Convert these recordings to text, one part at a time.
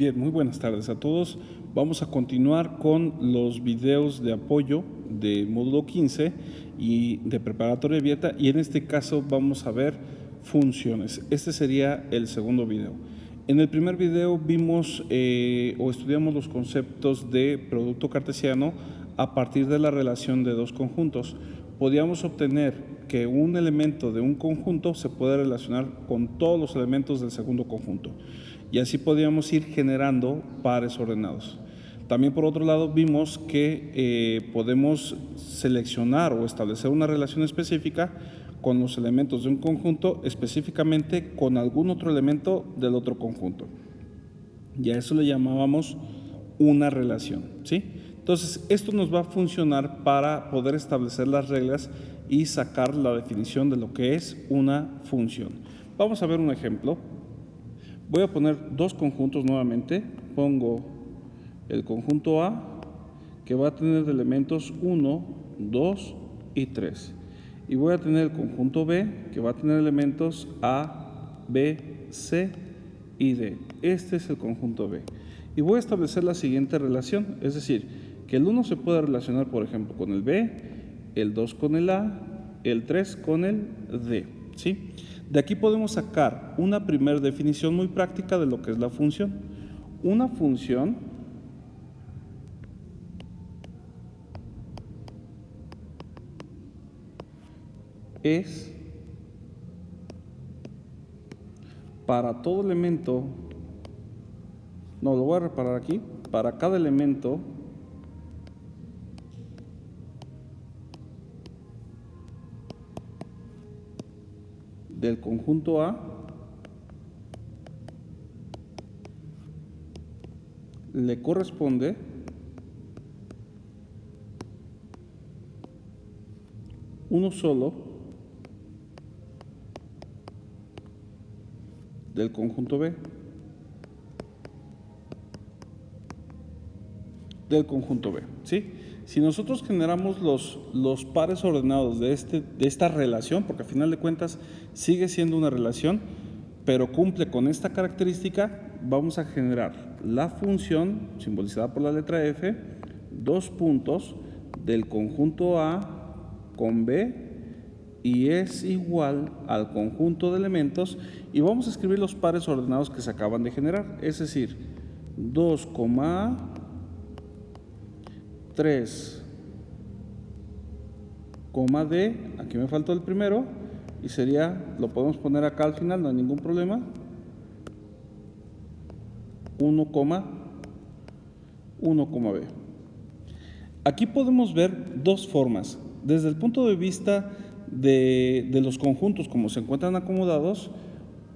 Bien, muy buenas tardes a todos. Vamos a continuar con los videos de apoyo de módulo 15 y de preparatoria abierta, y en este caso vamos a ver funciones. Este sería el segundo video. En el primer video vimos o estudiamos los conceptos de producto cartesiano a partir de la relación de dos conjuntos. Podíamos obtener que un elemento de un conjunto se puede relacionar con todos los elementos del segundo conjunto, y así podíamos ir generando pares ordenados. También, por otro lado, vimos que podemos seleccionar o establecer una relación específica con los elementos de un conjunto, específicamente con algún otro elemento del otro conjunto, y a eso le llamábamos una relación, ¿sí? Entonces, esto nos va a funcionar para poder establecer las reglas y sacar la definición de lo que es una función. Vamos a ver un ejemplo. Voy a poner dos conjuntos nuevamente. Pongo el conjunto A, que va a tener de elementos 1, 2 y 3. Y voy a tener el conjunto B, que va a tener elementos A, B, C y D. Este es el conjunto B. Y voy a establecer la siguiente relación, es decir, que el 1 se puede relacionar, por ejemplo, con el B, el 2 con el A, el 3 con el D, ¿sí? De aquí podemos sacar una primera definición muy práctica de lo que es la función. Una función es para todo elemento, no, lo voy a reparar aquí, para cada elemento del conjunto A le corresponde uno solo del conjunto B. Del conjunto B, ¿sí? Si nosotros generamos los pares ordenados de esta relación, porque al final de cuentas sigue siendo una relación, pero cumple con esta característica, vamos a generar la función, simbolizada por la letra F, dos puntos del conjunto A con B, y es igual al conjunto de elementos, y vamos a escribir los pares ordenados que se acaban de generar, es decir, 2, A, 3, D, aquí me faltó el primero, y sería, lo podemos poner acá al final, no hay ningún problema, 1, B. Aquí podemos ver dos formas. Desde el punto de vista de los conjuntos, como se encuentran acomodados,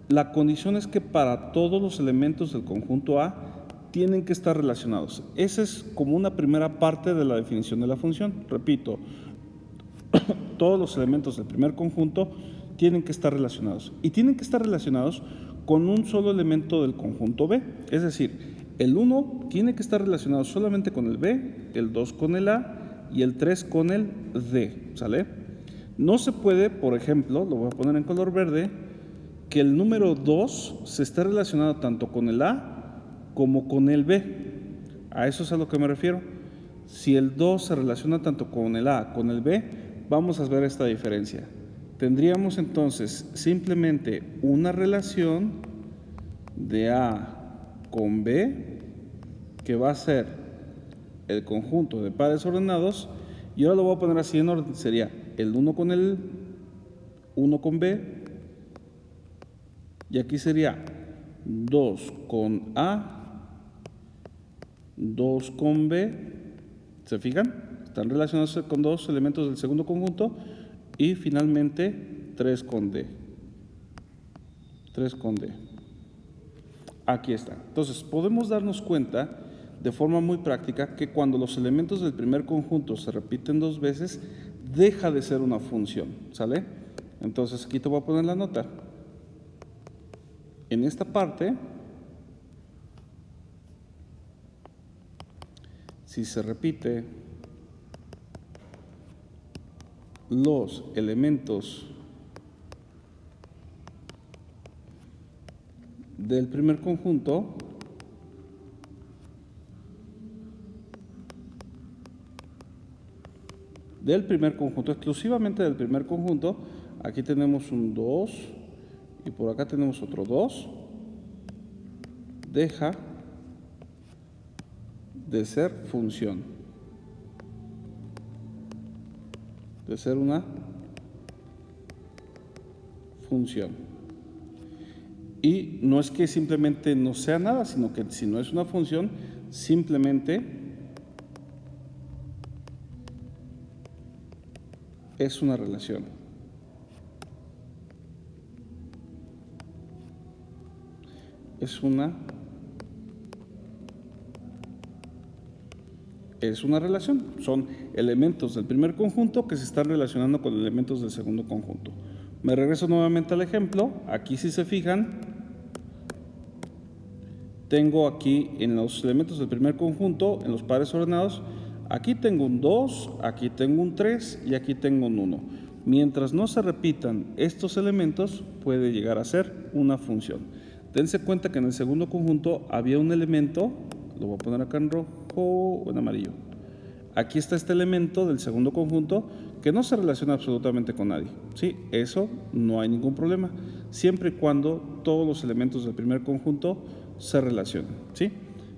la condición es que para todos los elementos del conjunto A tienen que estar relacionados. Esa es como una primera parte de la definición de la función. Repito, todos los elementos del primer conjunto tienen que estar relacionados. Y tienen que estar relacionados con un solo elemento del conjunto B. Es decir, el 1 tiene que estar relacionado solamente con el B, el 2 con el A y el 3 con el D. ¿Sale? No se puede, por ejemplo, lo voy a poner en color verde, que el número 2 se esté relacionado tanto con el A como con el B. A eso es a lo que me refiero. Si el 2 se relaciona tanto con el A con el B, vamos a ver esta diferencia. Tendríamos entonces simplemente una relación de A con B, que va a ser el conjunto de pares ordenados, y ahora lo voy a poner así en orden. Sería el 1 con el 1 con B, y aquí sería 2 con A, 2 con B. ¿Se fijan? Están relacionados con dos elementos del segundo conjunto, y finalmente 3 con D. 3 con D. Aquí está. Entonces, podemos darnos cuenta de forma muy práctica que cuando los elementos del primer conjunto se repiten dos veces, deja de ser una función. ¿Sale? Entonces, aquí te voy a poner la nota. En esta parte, si se repite los elementos del primer conjunto, del primer conjunto, exclusivamente del primer conjunto, aquí tenemos un 2 y por acá tenemos otro 2, deja de ser función, de ser una función. Y no es que simplemente no sea nada, sino que si no es una función, simplemente es una relación. Es una relación. Son elementos del primer conjunto que se están relacionando con elementos del segundo conjunto. Me regreso nuevamente al ejemplo. Aquí, si se fijan, tengo aquí en los elementos del primer conjunto, en los pares ordenados, aquí tengo un 2, aquí tengo un 3 y aquí tengo un 1. Mientras no se repitan estos elementos, puede llegar a ser una función. Dense cuenta que en el segundo conjunto había un elemento, lo voy a poner acá en rojo o en amarillo. Aquí está este elemento del segundo conjunto que no se relaciona absolutamente con nadie. ¿Sí? Eso no hay ningún problema, siempre y cuando todos los elementos del primer conjunto se relacionan. ¿Sí?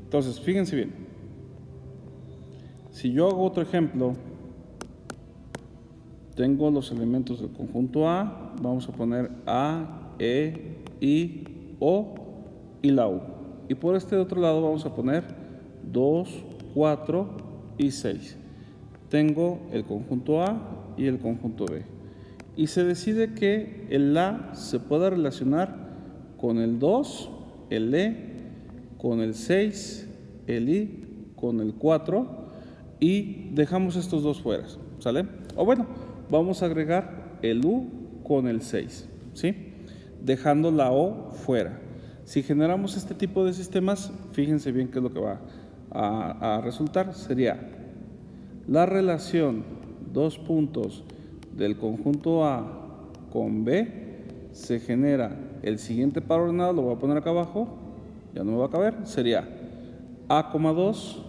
Entonces, fíjense bien. Si yo hago otro ejemplo, tengo los elementos del conjunto A, vamos a poner A, E, I, O y la U. Y por este otro lado vamos a poner 2, 4 y 6. Tengo el conjunto A y el conjunto B. Y se decide que el A se pueda relacionar con el 2, el E, con el 6, el I, con el 4 y dejamos estos dos fuera, ¿sale? O bueno, vamos a agregar el U con el 6, ¿sí? Dejando la O fuera. Si generamos este tipo de sistemas, fíjense bien qué es lo que va a resultar. Sería la relación dos puntos del conjunto A con B, se genera el siguiente par ordenado, lo voy a poner acá abajo, ya no me va a caber, sería A,2,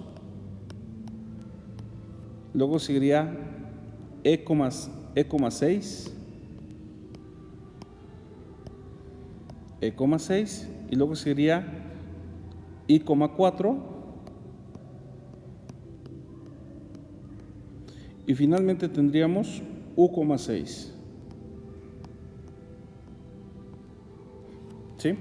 luego seguiría E,6, E,6 y luego seguiría I,4 y finalmente tendríamos U,6. ¿Sí?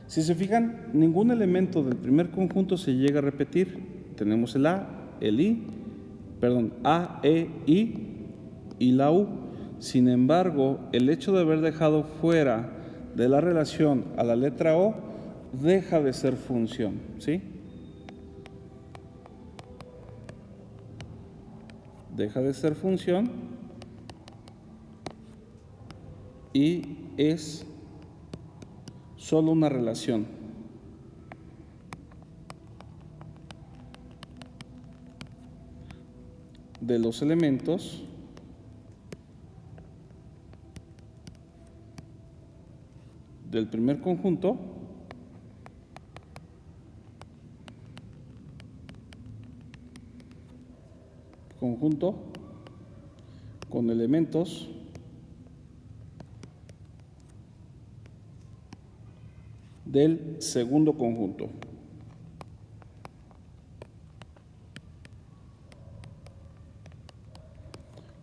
Si se fijan, ningún elemento del primer conjunto se llega a repetir. Tenemos el A, el I, perdón, A, E, I y la U. Sin embargo, el hecho de haber dejado fuera de la relación a la letra O deja de ser función, ¿sí? Deja de ser función y es solo una relación. De los elementos del primer conjunto con elementos del segundo conjunto.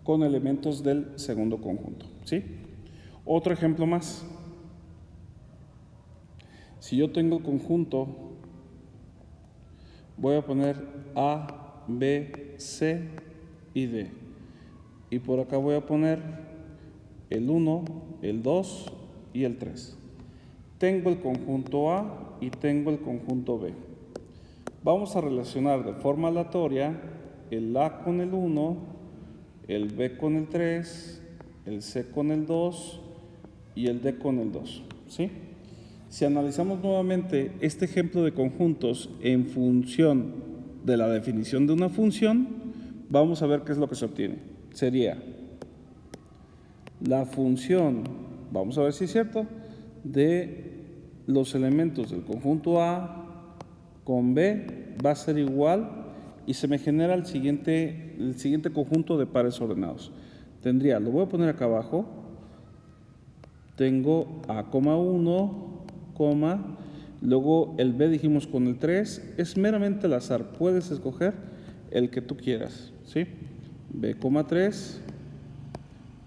Con elementos del segundo conjunto, ¿sí? Otro ejemplo más. Si yo tengo el conjunto, voy a poner A, B, C y D. Y por acá voy a poner el 1, el 2 y el 3. Tengo el conjunto A y tengo el conjunto B. Vamos a relacionar de forma aleatoria el A con el 1, el B con el 3, el C con el 2 y el D con el 2, ¿sí? Si analizamos nuevamente este ejemplo de conjuntos en función de la definición de una función, vamos a ver qué es lo que se obtiene. Sería la función, vamos a ver si es cierto, de los elementos del conjunto A con B va a ser igual y se me genera el siguiente conjunto de pares ordenados. Tendría, lo voy a poner acá abajo, tengo A,1, luego el B dijimos con el 3, es meramente al azar, puedes escoger el que tú quieras, ¿sí? B,3,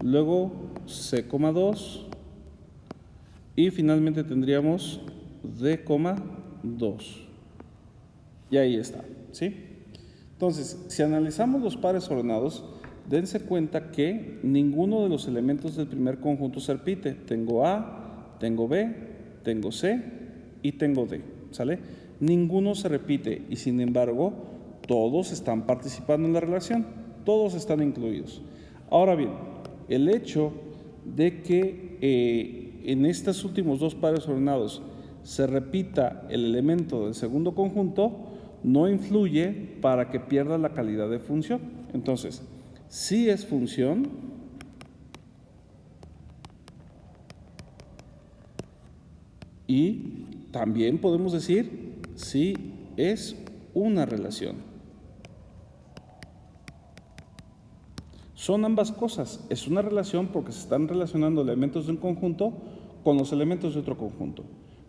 luego C,2 y finalmente tendríamos D,2. Y ahí está, ¿sí? Entonces, si analizamos los pares ordenados, dense cuenta que ninguno de los elementos del primer conjunto se repite. Tengo A, tengo B, tengo C y tengo D, ¿sale? Ninguno se repite y sin embargo, todos están participando en la relación, todos están incluidos. Ahora bien, el hecho de que en estos últimos dos pares ordenados se repita el elemento del segundo conjunto, no influye para que pierda la calidad de función. Entonces, si es función, y también podemos decir si es una relación. Son ambas cosas. Es una relación porque se están relacionando elementos de un conjunto con los elementos de otro conjunto.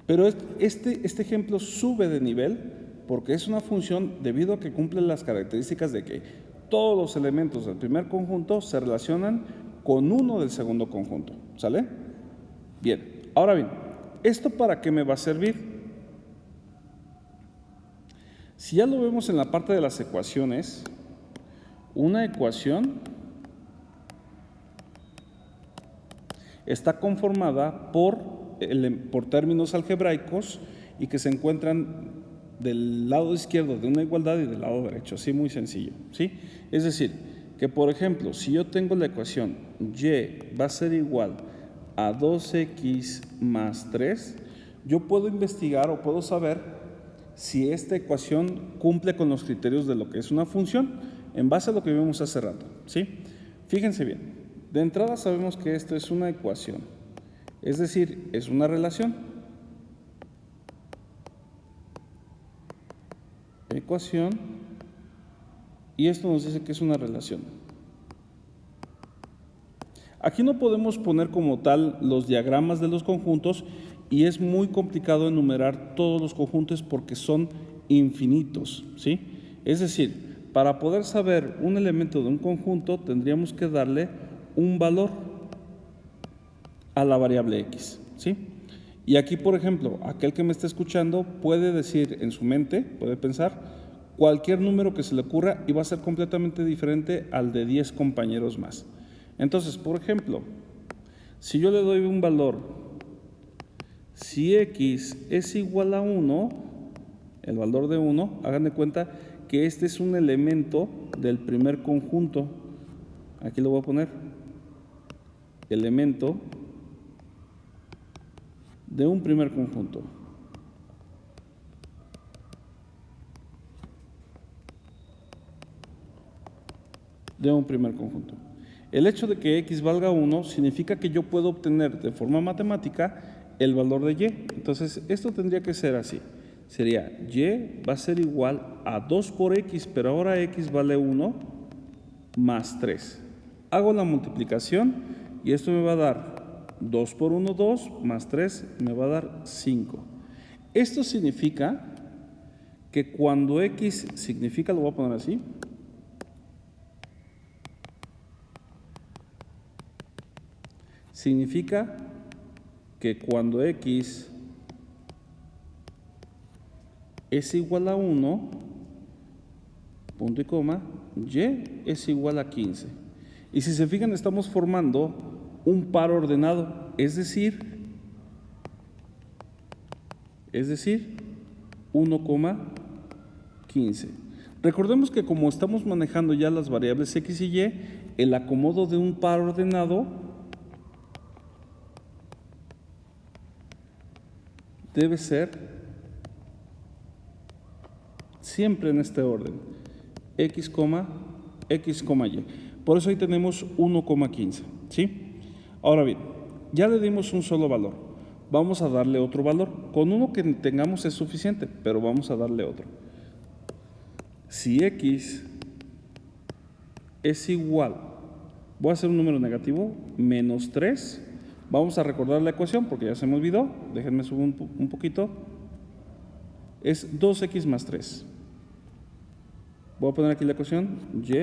Pero este ejemplo sube de nivel porque es una función debido a que cumple las características de que todos los elementos del primer conjunto se relacionan con uno del segundo conjunto. ¿Sale? Bien. Ahora bien, ¿esto para qué me va a servir? Si ya lo vemos en la parte de las ecuaciones, una ecuación está conformada por términos algebraicos y que se encuentran del lado izquierdo de una igualdad y del lado derecho, así muy sencillo, ¿sí? Es decir, que por ejemplo, si yo tengo la ecuación y va a ser igual a 2x más 3, yo puedo investigar o puedo saber si esta ecuación cumple con los criterios de lo que es una función en base a lo que vimos hace rato, ¿sí? Fíjense bien, de entrada sabemos que esto es una ecuación, es decir, es una relación. Ecuación, y esto nos dice que es una relación. Aquí no podemos poner como tal los diagramas de los conjuntos y es muy complicado enumerar todos los conjuntos porque son infinitos, ¿sí? Es decir, para poder saber un elemento de un conjunto tendríamos que darle un valor a la variable x, ¿sí? Y aquí, por ejemplo, aquel que me está escuchando puede decir en su mente, puede pensar cualquier número que se le ocurra y va a ser completamente diferente al de 10 compañeros más. Entonces, por ejemplo, si yo le doy un valor, si x es igual a 1, el valor de 1, hagan de cuenta que este es un elemento del primer conjunto. Aquí lo voy a poner, elemento de un primer conjunto. De un primer conjunto. El hecho de que x valga 1 significa que yo puedo obtener de forma matemática el valor de y. Entonces, esto tendría que ser así. Sería y va a ser igual a 2 por x, pero ahora x vale 1 más 3. Hago la multiplicación y esto me va a dar 2 por 1, 2, más 3 me va a dar 5. Esto significa que cuando x significa, lo voy a poner así, significa que cuando x es igual a 1, punto y coma, y es igual a 15. Y si se fijan, estamos formando un par ordenado, es decir 1,15. Recordemos que como estamos manejando ya las variables x y y, el acomodo de un par ordenado debe ser siempre en este orden, x, y. Por eso ahí tenemos 1,15, ¿sí? Ahora bien, ya le dimos un solo valor. Vamos a darle otro valor. Con uno que tengamos es suficiente, pero vamos a darle otro. Si x es igual, voy a hacer un número negativo, menos 3, vamos a recordar la ecuación porque ya se me olvidó, déjenme subir un poquito, es 2x más 3. Voy a poner aquí la ecuación, y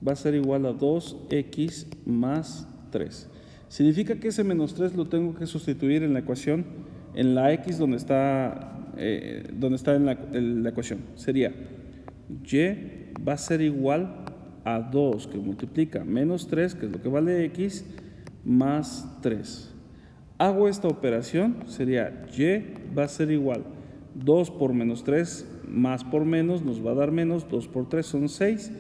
va a ser igual a 2x más 3. Significa que ese menos 3 lo tengo que sustituir en la ecuación, en la x donde está en la ecuación. Sería y va a ser igual a 2 que multiplica menos 3, que es lo que vale x, más 3. Hago esta operación, sería y va a ser igual 2 por menos 3 más por menos nos va a dar menos, 2 por 3 son 6,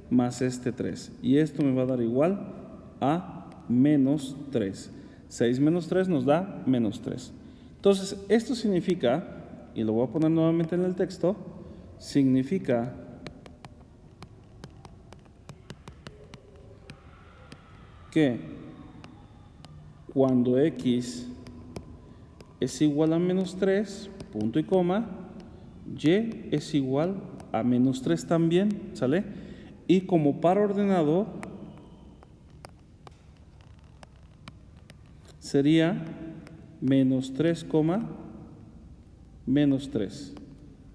más este 3. Y esto me va a dar igual a menos 3. 6 menos 3 nos da menos 3. Entonces, esto significa, y lo voy a poner nuevamente en el texto, significa que cuando x es igual a menos 3, punto y coma, y es igual a menos 3 también, ¿sale? Y como par ordenado sería menos 3, menos 3.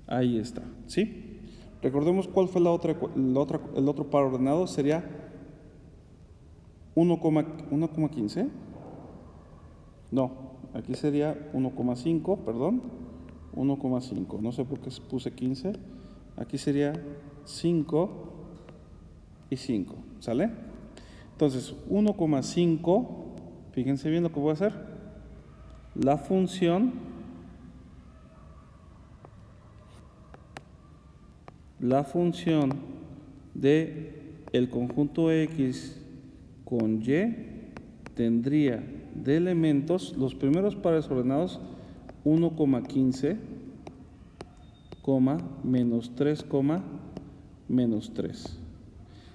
Ahí está, ¿sí? Recordemos cuál fue el otro par ordenado, sería 1,15. No, aquí sería 1,5, perdón, 1,5. No sé por qué puse 15. Aquí sería 5 y 5, ¿sale? Entonces, 1,5, fíjense bien lo que voy a hacer. La función de el conjunto X con Y tendría de elementos los primeros pares ordenados 1,15, menos 3, menos 3.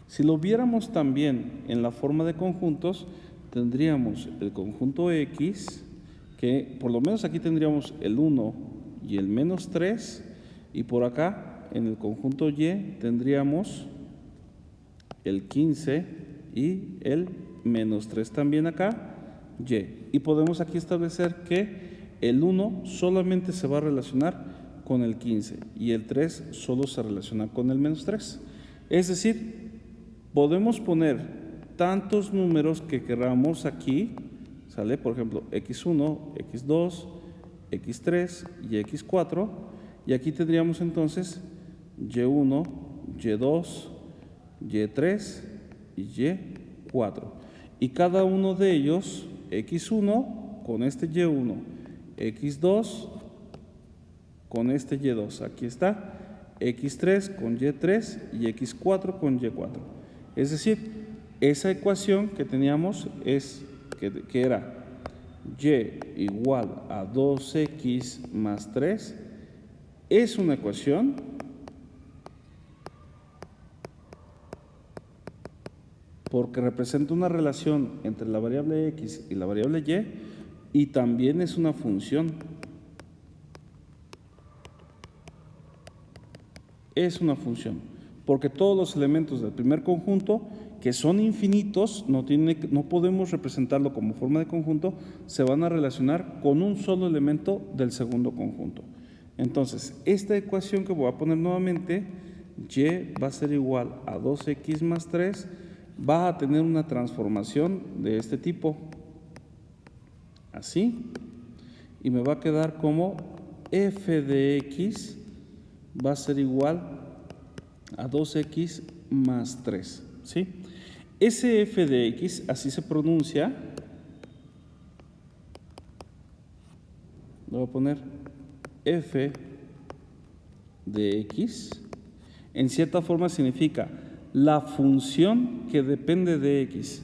Si lo viéramos también en la forma de conjuntos, tendríamos el conjunto X, que por lo menos aquí tendríamos el 1 y el menos 3, y por acá en el conjunto Y tendríamos el 15 y el menos 3 también acá, Y. Y podemos aquí establecer que el 1 solamente se va a relacionar con el 15 y el 3 solo se relaciona con el menos 3. Es decir, podemos poner tantos números que queramos aquí, ¿sale? Por ejemplo, x1, x2, x3 y x4, y aquí tendríamos entonces y1, y2, y3 y y4. Y cada uno de ellos, x1 con este y1, x2 con este y2, aquí está, x3 con y3 y x4 con y4. Es decir, esa ecuación que teníamos es que era y igual a 2x más 3, es una ecuación porque representa una relación entre la variable x y la variable y también es una función. Es una función, porque todos los elementos del primer conjunto, que son infinitos, no podemos representarlo como forma de conjunto, se van a relacionar con un solo elemento del segundo conjunto. Entonces, esta ecuación que voy a poner nuevamente, y va a ser igual a 2x más 3, va a tener una transformación de este tipo, así, y me va a quedar como f de x va a ser igual a 2x más 3, ¿sí? Ese f de x, así se pronuncia, le voy a poner f de x, en cierta forma significa la función que depende de x.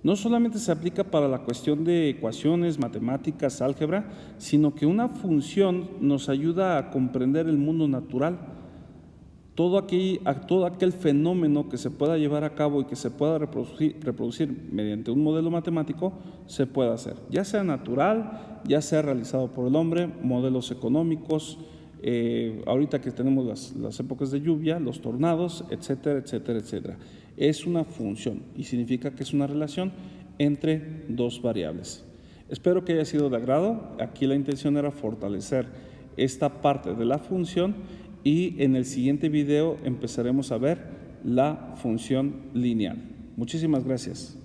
No solamente se aplica para la cuestión de ecuaciones, matemáticas, álgebra, sino que una función nos ayuda a comprender el mundo natural. Todo aquel fenómeno que se pueda llevar a cabo y que se pueda reproducir mediante un modelo matemático, se puede hacer, ya sea natural, ya sea realizado por el hombre, modelos económicos, ahorita que tenemos las épocas de lluvia, los tornados, etcétera, etcétera, etcétera. Es una función y significa que es una relación entre dos variables. Espero que haya sido de agrado. Aquí la intención era fortalecer esta parte de la función y en el siguiente video empezaremos a ver la función lineal. Muchísimas gracias.